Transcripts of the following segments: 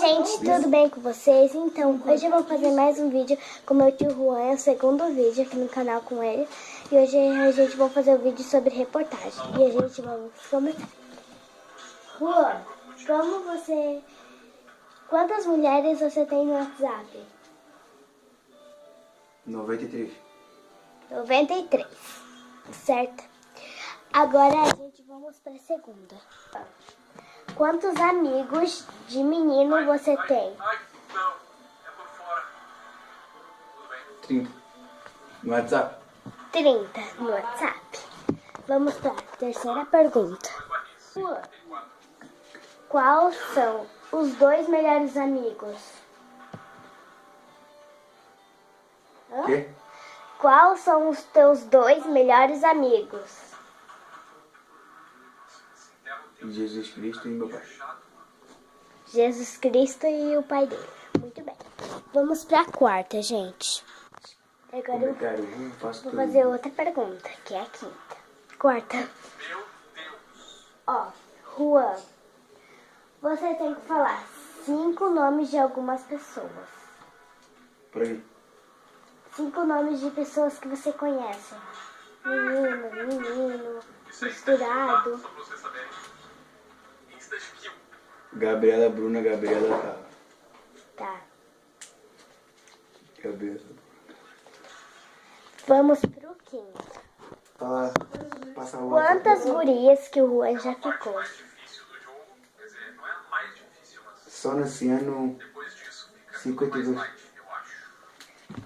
gente, tudo bem com vocês? Então, hoje eu vou fazer mais um vídeo com meu tio Juan, é o segundo vídeo aqui no canal com ele. E hoje a gente vai fazer um vídeo sobre reportagem. E a gente vai começar. Juan, quantas mulheres você tem no WhatsApp? 93. 93, certo? Agora a gente vamos para a segunda. Quantos amigos de menino você tem? 30. No WhatsApp? 30 no WhatsApp. Vamos para a terceira pergunta. Quais são os dois melhores amigos? Hã? Quê? Quais são os teus dois melhores amigos? Jesus Cristo e meu pai. Jesus Cristo e o pai dele. Muito bem. Vamos para a quarta, gente. Agora eu vou fazer outra pergunta, que é a quinta. Quarta. Ó, Juan, você tem que falar 5 nomes de algumas pessoas. Por aí. 5 nomes de pessoas que você conhece. Menino, misturado. Gabriela, Bruna, Gabriela, Tá. Gabriela. Vamos pro quinto. Fala, passa o Quantas gurias que o Juan já ficou? Só nesse ano, 52.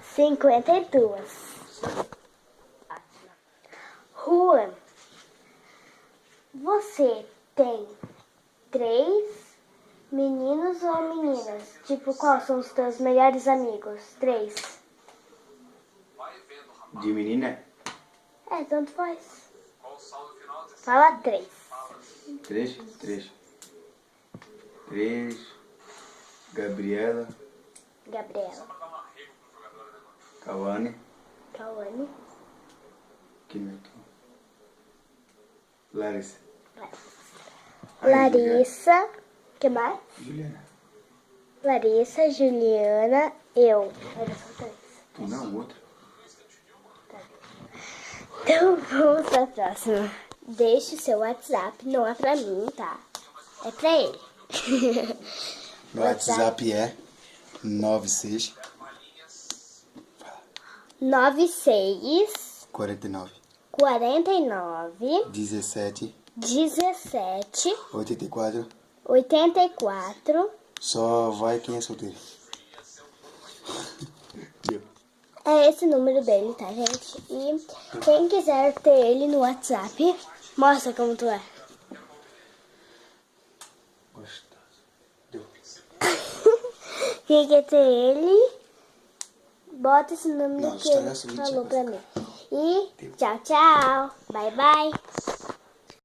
52. Juan, você tem 3 meninos ou meninas? Tipo, quais são os teus melhores amigos? 3. De menina? É, tanto faz. Fala 3. 3. Gabriela, Gabriela, Cauane, Cauane, Larissa. Larissa, que mais? Juliana. Larissa, Juliana, eu. Era só 3. Tu não, outra. Então vamos pra próxima. Deixe o seu WhatsApp, não é pra mim, tá? É pra ele. Meu WhatsApp é 96 96 49 49 17 17 84. 84. Só vai quem é solteiro. É esse número dele, tá, gente? E quem quiser ter ele no WhatsApp, mostra como tu é. Gostoso. Deu. Quem quer ter ele, bota esse número Não, que ele falou pra mim. E tchau, tchau. Bye, bye.